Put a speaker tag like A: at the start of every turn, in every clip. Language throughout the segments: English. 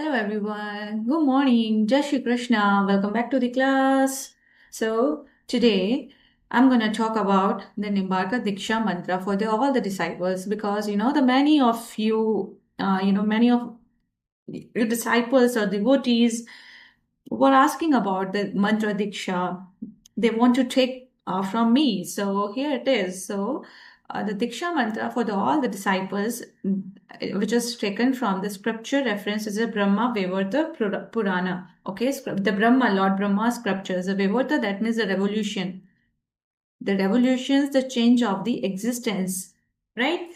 A: Hello everyone. Good morning. Jai Shri Krishna. Welcome back to the class. So today I'm gonna talk about the Nimbarka Diksha mantra for all the disciples because the many of you, many of your disciples or devotees were asking about the mantra Diksha. They want to take from me. So here it is. So the Diksha mantra for all the disciples, which is taken from the scripture reference, is a Brahma Vaivarta Purana. Okay, the Brahma, Lord Brahma scriptures. The Vaivarta, that means the revolution. The revolution is the change of the existence, right?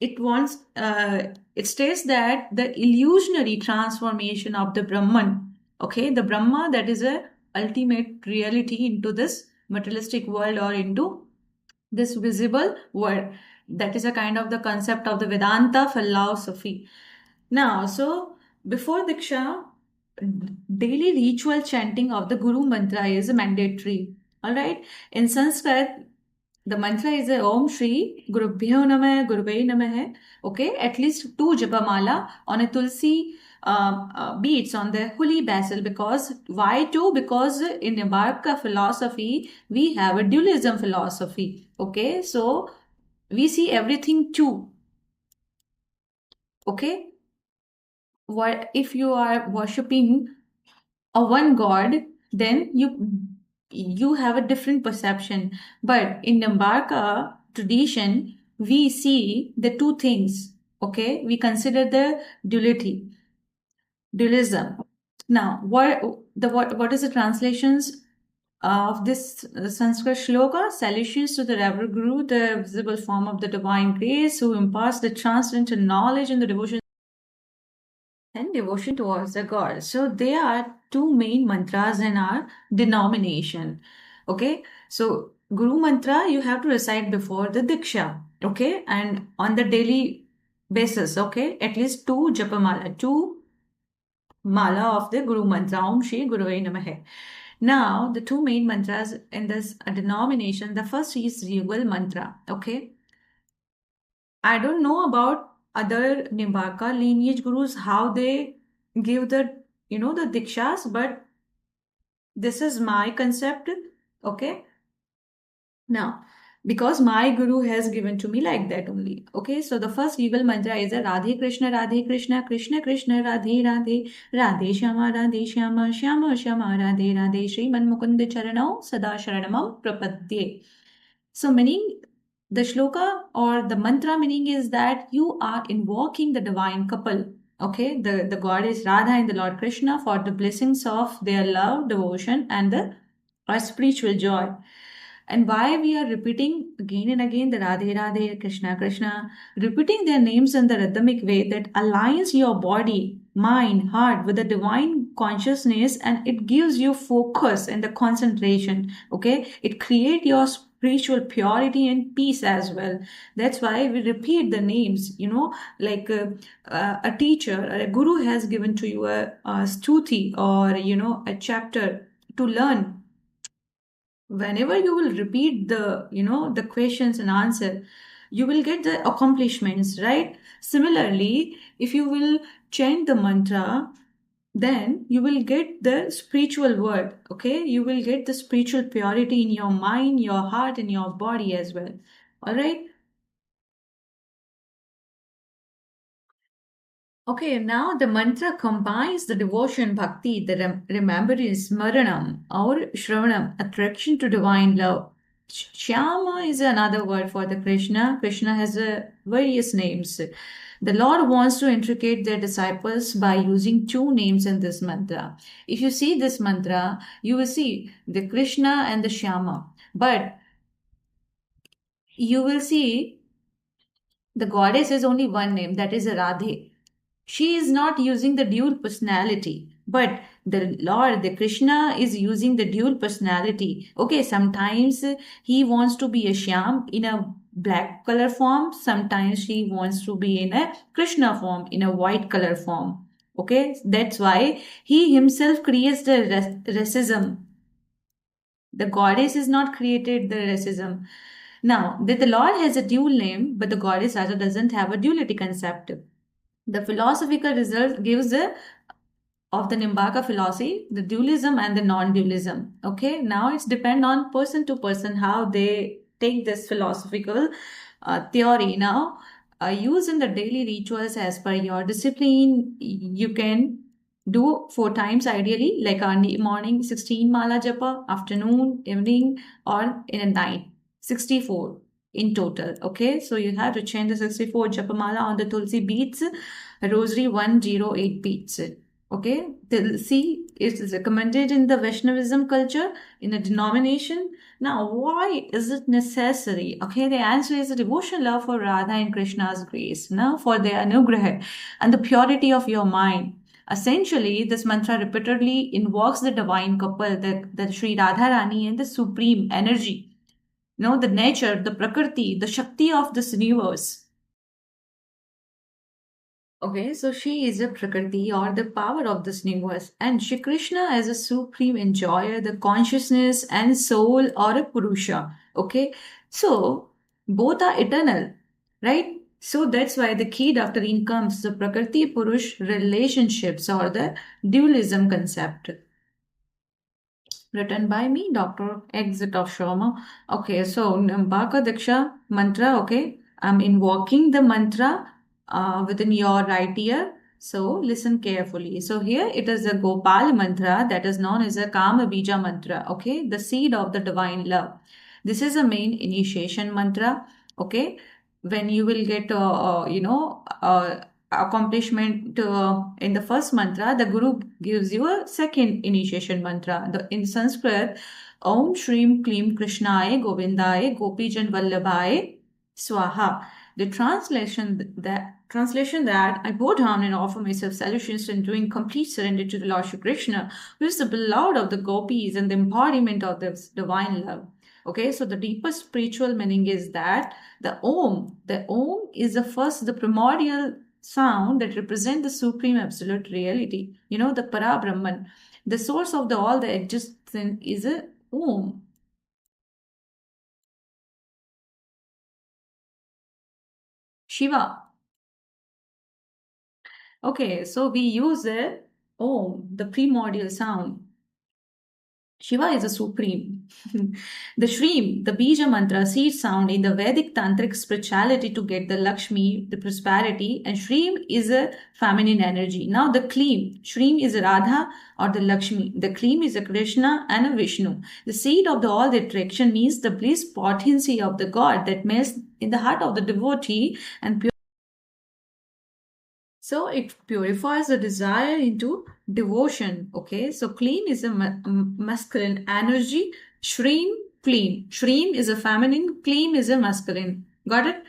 A: It states that the illusionary transformation of the Brahman, okay, the Brahma, that is a ultimate reality into this materialistic world or into this visible world. That is a kind of the concept of the Vedanta philosophy. Now, so before Diksha, daily ritual chanting of the Guru mantra is mandatory. All right. In Sanskrit, the mantra is a Om Shri Gurubhyo Namah Gurubhai Namah. Okay, at least two Japamala on a Tulsi beads on the holy basil. Because why two? Because in Nimbarka philosophy we have a dualism philosophy. Okay, so we see everything two. Okay, what if you are worshipping a one god, then you have a different perception. But in Nimbarka tradition, we see the two things. Okay, we consider the dualism. Now, what is the translations of this Sanskrit shloka? Salutations to the Reverend Guru, the visible form of the divine grace, who imparts the transcendental knowledge and the devotion and devotion towards the God. So there are two main mantras in our denomination. Okay, so Guru mantra you have to recite before the Diksha. Okay, and on the daily basis. Okay, at least two japamala, two mala of the Guru mantra. Om Shri Guruvai Namaha. Now the two main mantras in this denomination. The first is Yugal mantra. Okay, I don't know about other Nimbarka lineage gurus how they give the dikshas, but this is my concept. Okay, now because my guru has given to me like that only. Okay, so the first legal mantra is a Radhe Krishna, Radhe Krishna, Krishna Krishna, Radhe Radhe, Radhe Shama, Radhe Shama, Shama Shama, Radhe Radhe, Shri Manmukund Charanam, Sada Sharanamam Prapadye. So, meaning the shloka or the mantra meaning is that you are invoking the divine couple. Okay, the goddess Radha and the Lord Krishna for the blessings of their love, devotion, and the spiritual joy. And why we are repeating again and again the Radhe Radhe, Krishna Krishna, repeating their names in the rhythmic way that aligns your body, mind, heart with the divine consciousness, and it gives you focus and the concentration. Okay, it creates your spiritual purity and peace as well. That's why we repeat the names, like a teacher or a guru has given to you a stuti or a chapter to learn. Whenever you will repeat the questions and answer, you will get the accomplishments, right? Similarly, if you will chant the mantra, then you will get the spiritual word. Okay, you will get the spiritual purity in your mind, your heart, and your body as well. All right. Okay, now the mantra combines the devotion, bhakti, the remembrance, smaranam, or shravanam, attraction to divine love. Shyama is another word for the Krishna. Krishna has various names. The Lord wants to intricate their disciples by using two names in this mantra. If you see this mantra, you will see the Krishna and the Shyama. But you will see the goddess is only one name, that is Radhe. She is not using the dual personality, but the Lord, the Krishna, is using the dual personality. Okay, sometimes he wants to be a Shyam in a black color form, sometimes he wants to be in a Krishna form, in a white color form. Okay, that's why he himself creates the racism. The goddess is not created the racism. Now, that the Lord has a dual name, but the goddess also doesn't have a duality concept. The philosophical result gives the of the Nimbarka philosophy, the dualism and the non-dualism. Okay, now it's depend on person to person how they take this philosophical theory. Now, use in the daily rituals as per your discipline. You can do 4 times ideally, like on the morning 16 mala japa, afternoon, evening, or in a night 64 in total. Okay, so you have to change the 64 japa mala on the tulsi beads, rosary 108 beads. Okay, see, it is recommended in the Vaishnavism culture in a denomination. Now, why is it necessary? Okay, the answer is the devotion, love for Radha and Krishna's grace, now for their anugrah and the purity of your mind. Essentially, this mantra repeatedly invokes the divine couple, the Sri Radharani and the supreme energy, the nature, the prakriti, the shakti of this universe. Okay, so she is a Prakriti or the power of this universe, and Shri Krishna as a supreme enjoyer, the consciousness and soul or a Purusha. Okay, so both are eternal, right? So that's why the key doctrine comes the Prakriti Purush relationships or the dualism concept written by me, Dr. Exit of Sharma. Okay, so Nambaka Diksha mantra. Okay, I'm invoking the mantra within your right ear. So listen carefully. So here it is a Gopal mantra that is known as a Kama Bija mantra. Okay, the seed of the divine love. This is a main initiation mantra. Okay, when you will get accomplishment in the first mantra, the guru gives you a second initiation mantra. In Sanskrit, Om Shrim Klim Krishnaya Govindaye Gopijan Vallabhaye Swaha. The translation that I bow down and offer myself salutations and doing complete surrender to the Lord Shri Krishna, who is the beloved of the gopis and the embodiment of this divine love. Okay, so the deepest spiritual meaning is that the Om is the primordial sound that represent the supreme absolute reality, the Parabrahman. The source of all the existence is a Om. Shiva. Okay, so we use the Om, the primordial sound. Shiva is a supreme. The Shrim, the Bija mantra, seed sound in the Vedic tantric spirituality to get the Lakshmi, the prosperity, and Shrim is a feminine energy. Now the Kleem, Shrim is a Radha or the Lakshmi. The Kleem is a Krishna and a Vishnu. The seed of all the attraction means the bliss potency of the God that melts in the heart of the devotee and so it purifies the desire into devotion. Okay, so clean is a masculine energy. Shreem, clean. Shreem is a feminine. Clean is a masculine. Got it?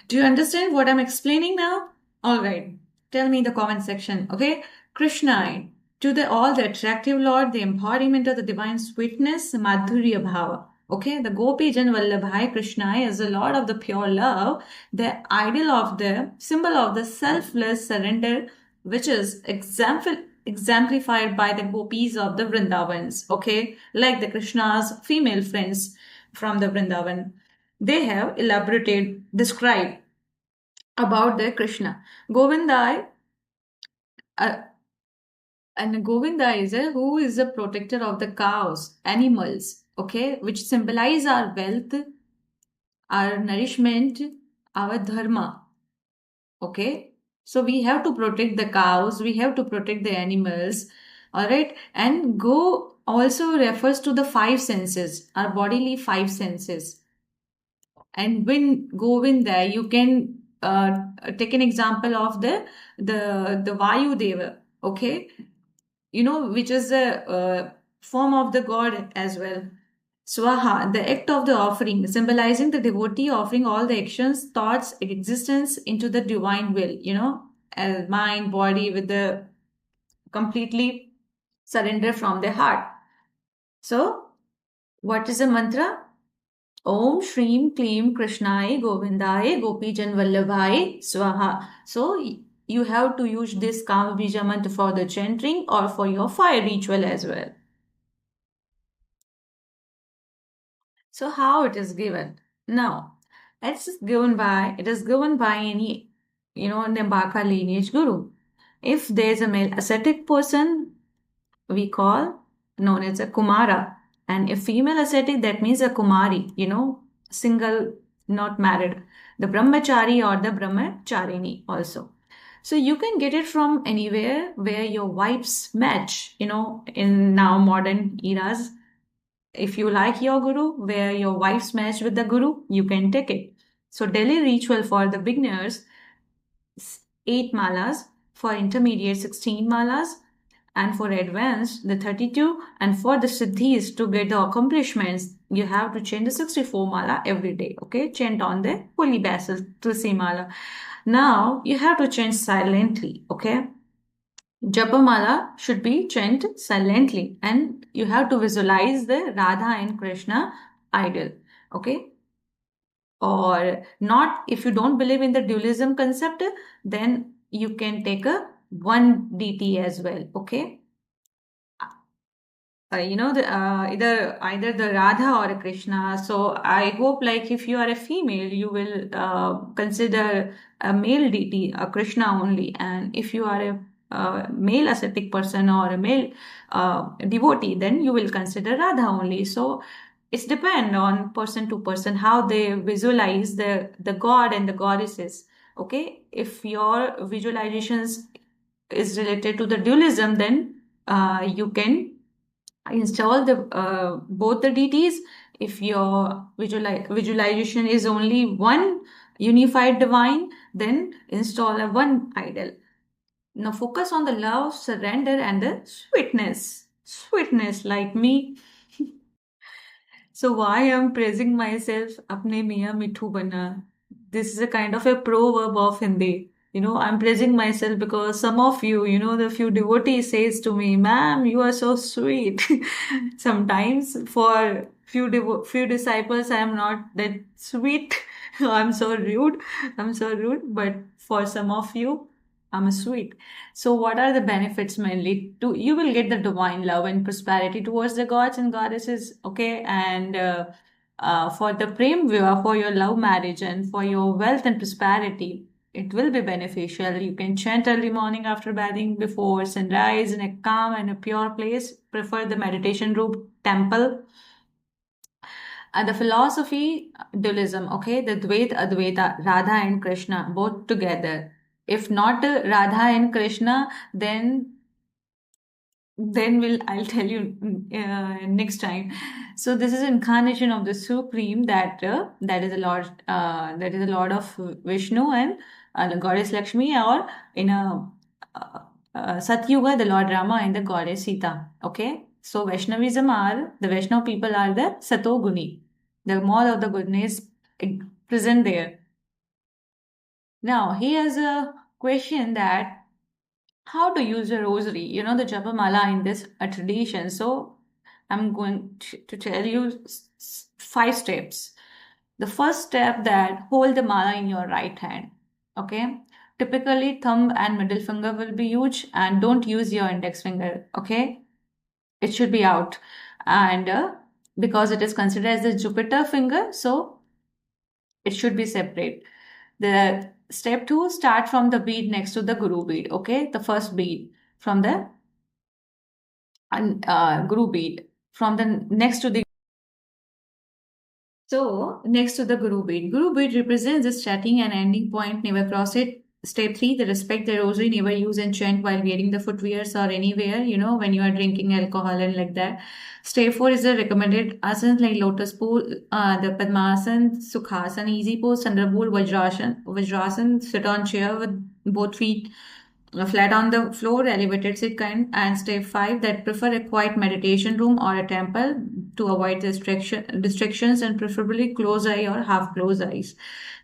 A: Do you understand what I'm explaining now? All right. Tell me in the comment section. Okay. Krishna, to the all the attractive Lord, the embodiment of the divine sweetness, Madhurya Bhava. Okay, the Gopi Jan Vallabhai Krishna is the Lord of the pure love, the idol of the symbol of the selfless surrender, which is exemplified by the gopis of the Vrindavans. Okay, like the Krishna's female friends from the Vrindavan. They have elaborated, described about the Krishna. Govinda, uh, and Govinda is who is a protector of the cows, animals, okay, which symbolize our wealth, our nourishment, our dharma, okay. So we have to protect the cows, we have to protect the animals, all right. And go also refers to the five senses, our bodily five senses. And when Govinda, you can take an example of the Vayu Deva, okay, which is the form of the god as well. Swaha, the act of the offering, symbolizing the devotee offering all the actions, thoughts, existence into the divine will, mind, body, with the completely surrender from the heart. So, what is the mantra? Om Shreem Kleem Krishnai Govindai Gopijan Vallabhai Swaha. So you have to use this Kama Bija mantra for the chanting or for your fire ritual as well. So how it is given? Now, it is given by any Nimbarka lineage guru. If there's a male ascetic person, we call known as a Kumara, and a female ascetic, that means a Kumari, single, not married, the Brahmachari or the Brahmacharini also. So you can get it from anywhere where your vibes match, in now modern eras. If you like your guru, where your vibes match with the guru, you can take it. So daily ritual for the beginners, 8 malas, for intermediate 16 malas, and for advanced the 32, and for the siddhis to get the accomplishments you have to chant the 64 mala every day. Okay, chant on the holy basil tulsi mala. Now you have to chant silently. Okay, Japamala should be chanted silently, and you have to visualize the Radha and Krishna idol. Okay, or not. If you don't believe in the dualism concept, then you can take a one DT as well. Okay, either the Radha or a Krishna. So I hope, like, if you are a female, you will consider a male deity, a Krishna only, and if you are a male ascetic person or a male devotee, then you will consider Radha only. So it's depend on person to person how they visualize the god and the goddesses. Okay, if your visualizations is related to the dualism, then you can install the both the deities. If your visualization is only one unified divine, then install a one idol. Now focus on the love, surrender, and the sweetness like me. So why I'm praising myself? Apne miya mithu bana. This is a kind of a proverb of Hindi. I'm praising myself because some of you, the few devotees says to me, "Ma'am, you are so sweet." Sometimes for few disciples, I am not that sweet. I'm so rude. I'm so rude. But for some of you, I'm a sweet. So, what are the benefits mainly? You will get the divine love and prosperity towards the gods and goddesses, okay? And for the prem viva, for your love marriage and for your wealth and prosperity, it will be beneficial. You can chant early morning after bathing, before sunrise, in a calm and a pure place. Prefer the meditation room, temple, and the philosophy, dualism, okay, the Dvaita, Advaita, Radha and Krishna, both together. If not Radha and Krishna, then I'll tell you next time. So this is incarnation of the Supreme, that is a Lord of Vishnu and the goddess Lakshmi, or in a Satyuga, the Lord Rama and the goddess Sita. Okay, so the Vaishnav people are the Satoguni. The more of the goodness present there. Now here's a question that how to use a rosary, the Japamala in this tradition. So I'm going to tell you 5 steps. The first step, that hold the mala in your right hand. Okay. Typically, thumb and middle finger will be used, and don't use your index finger. Okay. It should be out. And because it is considered as the Jupiter finger, so it should be separate. The step 2, start from the bead next to the guru bead. Okay, the first bead from the guru bead, from the next to the so next to the guru bead. Guru bead represents the starting and ending point. Never cross it. Step 3, the respect the rosary, never use and chant while wearing the footwears or anywhere, when you are drinking alcohol and like that. Step 4 is the recommended asanas like lotus pose, the Padmasan, Sukhasan, easy pose, Chandrabhul, Vajrasan, sit on chair with both feet flat on the floor, elevated sit kind. And step 5, that prefer a quiet meditation room or a temple to avoid distractions, and preferably close eye or half closed eyes.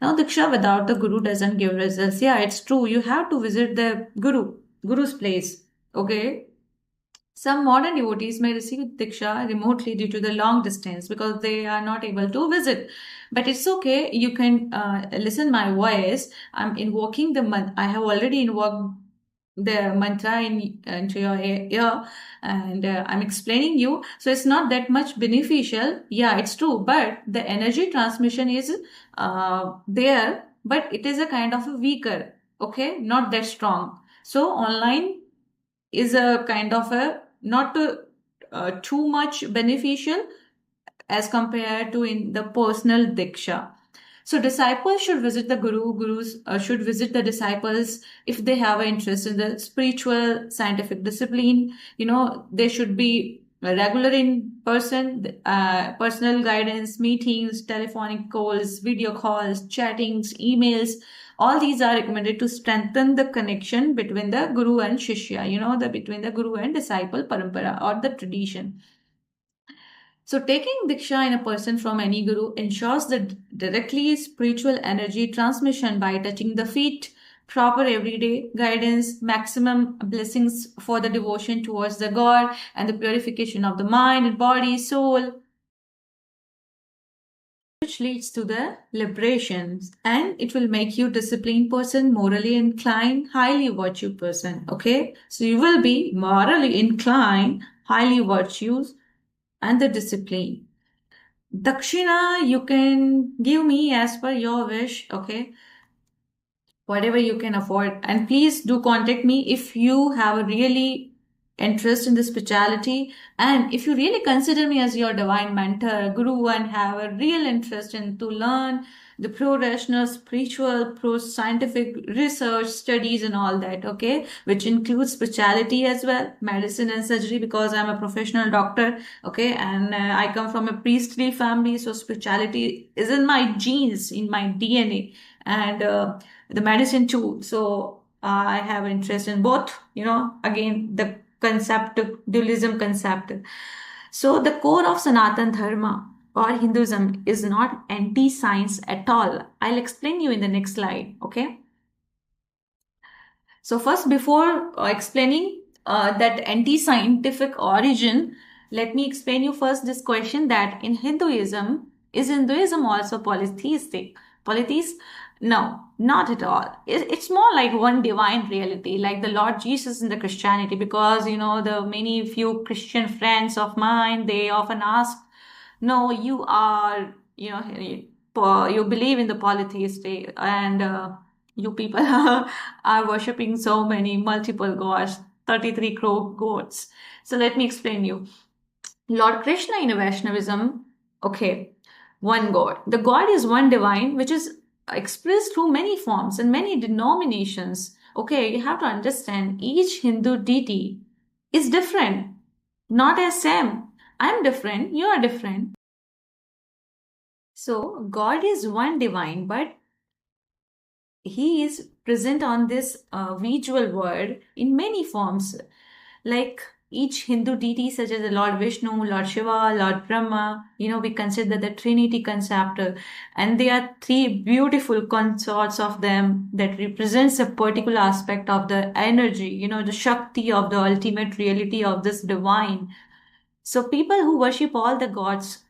A: Now, Diksha without the guru doesn't give results. Yeah, it's true. You have to visit the guru's place. Okay. Some modern devotees may receive Diksha remotely due to the long distance because they are not able to visit. But it's okay. You can listen my voice. I'm invoking the month. I have already invoked the mantra into your ear, and I'm explaining you. So it's not that much beneficial. Yeah, it's true. But the energy transmission is there, but it is a kind of a weaker. okay, not that strong. So online is a kind of a not too much beneficial as compared to in the personal diksha. So disciples should visit the gurus should visit the disciples if they have an interest in the spiritual scientific discipline. They should be regular in person, personal guidance, meetings, telephonic calls, video calls, chattings, emails. All these are recommended to strengthen the connection between the guru and shishya, the between the guru and disciple parampara or the tradition. So, taking Diksha in a person from any guru ensures the directly spiritual energy transmission by touching the feet, proper everyday guidance, maximum blessings for the devotion towards the God, and the purification of the mind, body, soul, which leads to the liberation. And it will make you disciplined person, morally inclined, highly virtue person. Okay, so you will be morally inclined, highly virtuous, and the discipline. Dakshina, you can give me as per your wish, okay? Whatever you can afford. And please do contact me if you have a really interest in the spirituality, and if you really consider me as your divine mentor, guru, and have a real interest in to learn the pro-rational, spiritual, pro-scientific research, studies, and all that, okay? Which includes spirituality as well, medicine and surgery, because I'm a professional doctor, okay? And I come from a priestly family, so spirituality is in my genes, in my DNA. And the medicine too. So I have interest in both, again, the concept, dualism concept. So the core of Sanatan Dharma or Hinduism is not anti-science at all. I'll explain you in the next slide, okay? So first, before explaining that anti-scientific origin, let me explain you first this question that in Hinduism, is Hinduism also polytheistic? Polytheist? No, not at all. It's more like one divine reality, like the Lord Jesus in the Christianity, because the many few Christian friends of mine, they often ask, no, you are, you believe in the polytheistic, and you people are worshipping so many multiple gods, 33 crore gods. So let me explain you. Lord Krishna in Vaishnavism, okay, one God. The God is one divine, which is expressed through many forms and many denominations. Okay, you have to understand each Hindu deity is different, not as same. I'm different, you are different. So God is one divine, but he is present on this visual world in many forms, like each Hindu deity, such as the Lord Vishnu, Lord Shiva, Lord Brahma. We consider the Trinity concept, and there are three beautiful consorts of them that represents a particular aspect of the energy, the Shakti of the ultimate reality of this divine. So people who worship all the gods,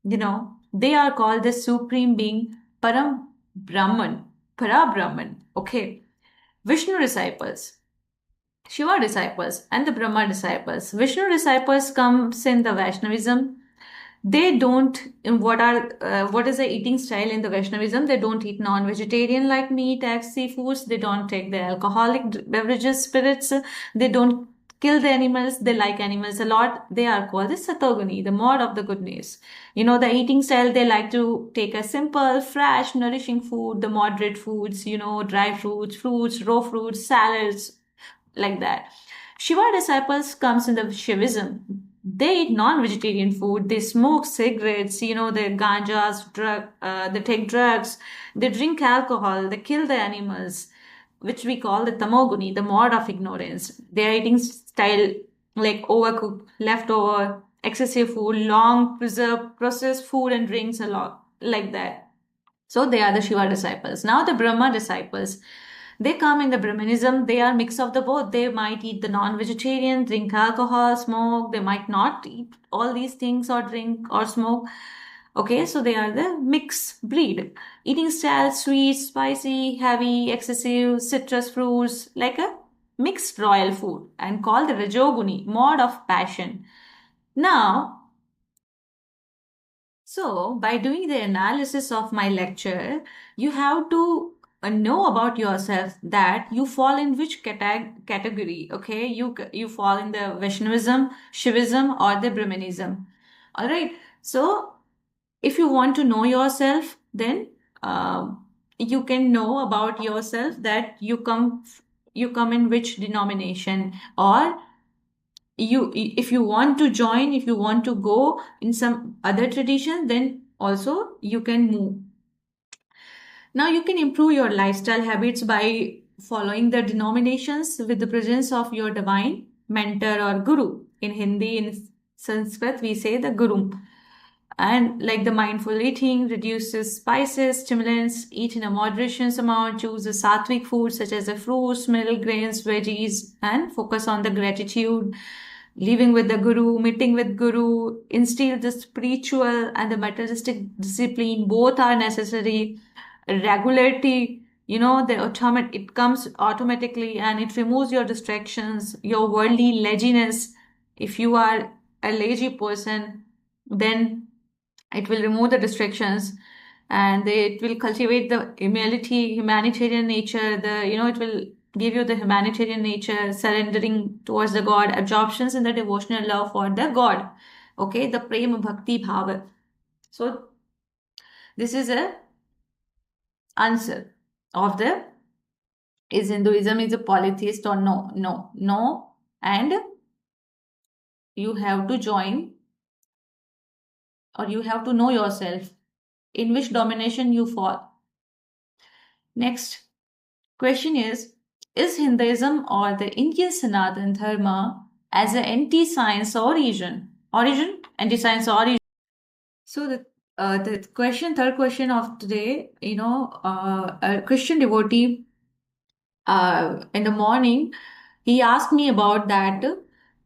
A: they are called the supreme being, Param Brahman, Para Brahman. Okay. Vishnu disciples, Shiva disciples, and the Brahma disciples. Vishnu disciples comes in the Vaishnavism. They don't, in what is the eating style in the Vaishnavism? They don't eat non-vegetarian like meat, eggs, seafoods. They don't take the alcoholic beverages, spirits. They don't kill the animals. They like animals a lot. They are called the Satoguni, the mod of the goodness. The eating style, they like to take a simple, fresh, nourishing food, the moderate foods, dry fruits, raw fruits, salads, like that. Shiva disciples comes in the Shivism. They eat non-vegetarian food. They smoke cigarettes. They ganjas, they take drugs. They drink alcohol. They kill the animals, which we call the tamoguni, the mod of ignorance. Their eating style like overcooked, leftover, excessive food, long preserved, processed food and drinks a lot like that. So they are the Shiva disciples. Now the Brahma disciples, they come in the Brahmanism. They are mix of the both. They might eat the non-vegetarian, drink alcohol, smoke. They might not eat all these things or drink or smoke. Okay, so they are the mixed breed. Eating style, sweet, spicy, heavy, excessive, citrus fruits, like a mixed royal food, and called the Rajoguni, mode of passion. Now, so by doing the analysis of my lecture, you have to know about yourself that you fall in which category. Okay, you fall in the Vaishnavism, Shivism, or the Brahmanism. All right. So if you want to know yourself, then you can know about yourself that you come in which denomination, or you if you want to join, if you want to go in some other tradition, then also you can move. Now you can improve your lifestyle habits by following the denominations with the presence of your divine mentor or guru. In Hindi, in Sanskrit, we say the guru. And like the mindful eating, reduces spices, stimulants, eat in a moderation amount, choose a sattvic food such as the fruits, milk, grains, veggies, and focus on the gratitude. Living with the guru, meeting with guru, instill the spiritual and the materialistic discipline. Both are necessary. Regularity, the automatic, it comes automatically, and it removes your distractions, your worldly laziness. If you are a lazy person, then it will remove the distractions, and it will cultivate the humility, humanitarian nature. It will give you the humanitarian nature, surrendering towards the God, absorptions in the devotional love for the God. Okay, the prema bhakti bhava. So this is a answer of the is Hinduism is a polytheist or no, no, no, and you have to join, or you have to know yourself in which domination you fall. Next question is Hinduism or the Indian Sanatan Dharma as an anti-science origin, anti-science origin? So the third question of today, a Christian devotee in the morning, he asked me about that.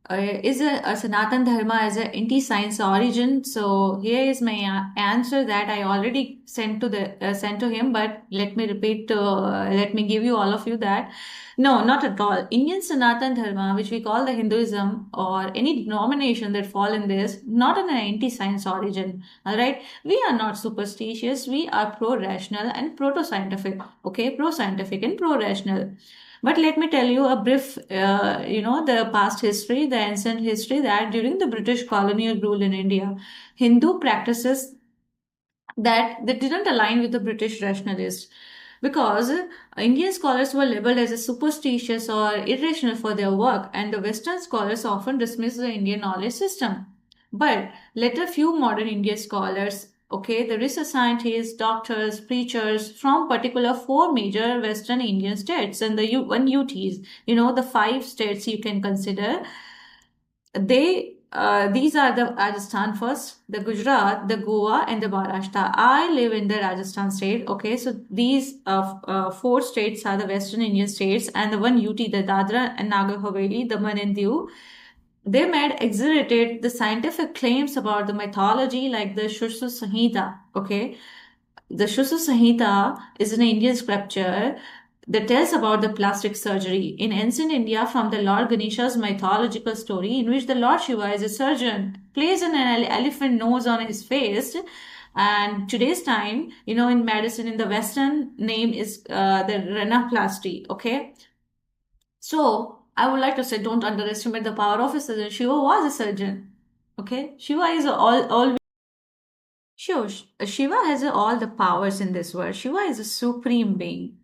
A: Is a Sanatan Dharma as an anti-science origin? So here is my answer that I already sent to him, but let me repeat. Let me give you all of you that no, not at all. Indian Sanatan Dharma, which we call the Hinduism or any denomination that fall in this, not an anti-science origin. All right, we are not superstitious. We are pro-rational and proto-scientific. Okay, pro-scientific and pro-rational. But let me tell you a brief, the past history, the ancient history, that during the British colonial rule in India, Hindu practices that didn't align with the British rationalists, because Indian scholars were labeled as a superstitious or irrational for their work, and the Western scholars often dismissed the Indian knowledge system. But later, few modern Indian scholars, okay, the research scientists, doctors, preachers from particular four major Western Indian states and the one UTs, the five states you can consider, these are the Rajasthan first, the Gujarat, the Goa, and the Maharashtra. I live in the Rajasthan state. Okay, so these four states are the Western Indian states, and the one UT, the Dadra and Nagar Haveli, the Daman and Diu. They made exaggerated the scientific claims about the mythology, like the Shruti Samhita. Okay, the Shruti Samhita is an Indian scripture that tells about the plastic surgery in ancient India from the Lord Ganesha's mythological story, in which the Lord Shiva is a surgeon, places an elephant nose on his face. And today's time, in medicine, in the Western name is the rhinoplasty. Okay, so I would like to say, don't underestimate the power of a surgeon. Shiva was a surgeon. Okay, Shiva is all. Sure, Shiva has all the powers in this world. Shiva is a supreme being.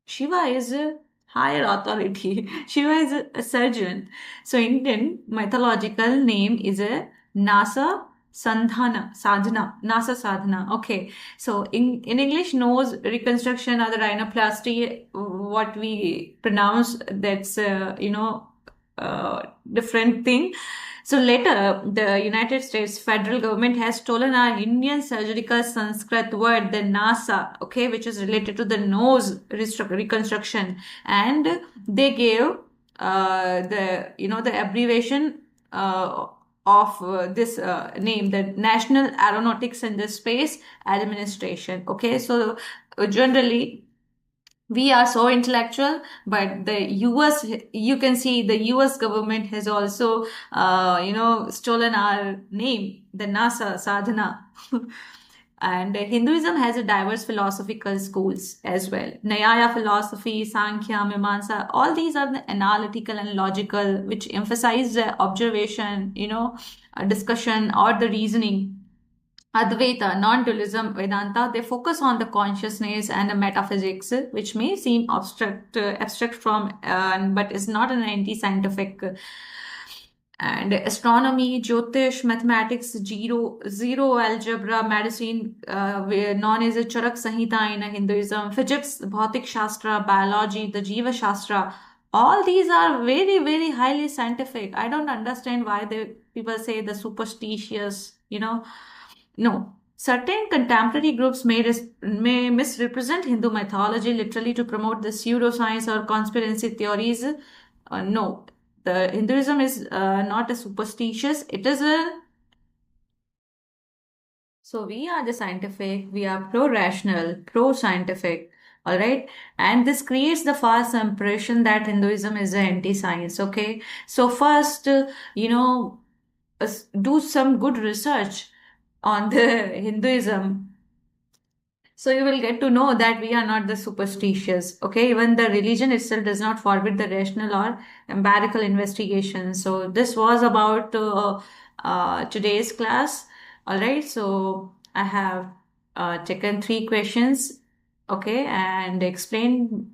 A: Shiva is a higher authority. Shiva is a surgeon. So Indian mythological name is a Nasa Nasa Sadhana. Okay. So in English, nose reconstruction or the rhinoplasty, what we pronounce, that's, different thing. So later, the United States federal government has stolen our Indian surgical Sanskrit word, the NASA, okay, which is related to the nose reconstruction, and they gave the abbreviation of this name, the National Aeronautics and the Space Administration. Okay, so generally we are so intellectual, but the US, you can see the US government has also stolen our name, the NASA Sadhana. And Hinduism has a diverse philosophical schools as well. Nyaya philosophy, Sankhya, Mimamsa, all these are the analytical and logical, which emphasize the observation, discussion or the reasoning. Advaita, non-dualism, Vedanta, they focus on the consciousness and the metaphysics, which may seem abstract from, but is not an anti-scientific. And astronomy, Jyotish, mathematics, zero algebra, medicine, known as a Charak Samhita in Hinduism, physics, Bhautik Shastra, biology, the Jiva Shastra. All these are very, very highly scientific. I don't understand why people say the superstitious. No. Certain contemporary groups may misrepresent Hindu mythology literally to promote the pseudoscience or conspiracy theories. No, the Hinduism is not a superstitious. It is a So we are the scientific. We are pro-rational, pro-scientific. All right, and this creates the false impression that Hinduism is anti-science. Okay, so first, do some good research on the Hinduism, so you will get to know that we are not the superstitious. Okay, even the religion itself does not forbid the rational or empirical investigation. So this was about today's class. All right, so I have taken three questions, okay, and explained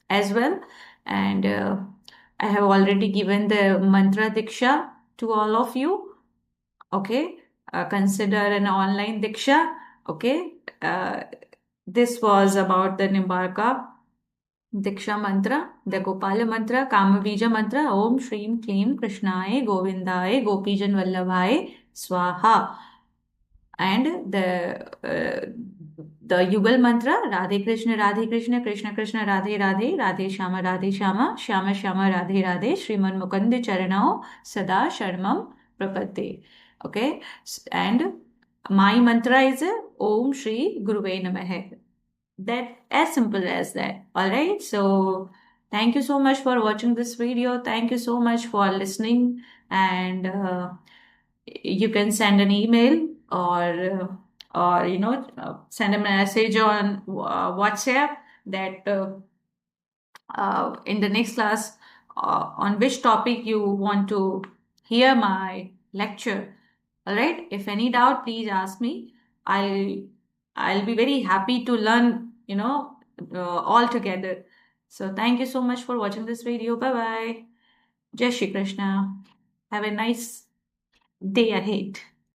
A: as well. And I have already given the mantra diksha to all of you. Okay, consider an online diksha. Okay, this was about the Nimbarka Diksha mantra, the Gopala mantra, Kamabija mantra, Om Shrim Klim Krishnaya Govindaye Gopijan Vallabhai Swaha. And the Yugal mantra, Radhe Krishna, Krishna Krishna, Radhe Radhe, Radhe Shama, Shama Shama, Radhe Radhe, Shriman Mukande Charanao, Sada Sharmam Prapate. Okay, and my mantra is Om Shri Guruve Namaha. That as simple as that. All right, so thank you so much for watching this video. Thank you so much for listening. And you can send an email or send a message on WhatsApp that in the next class on which topic you want to hear my lecture. All right, if any doubt, please ask me. I'll be very happy to learn, all together. So thank you so much for watching this video. Bye bye. Jai Shri Krishna. Have a nice day ahead.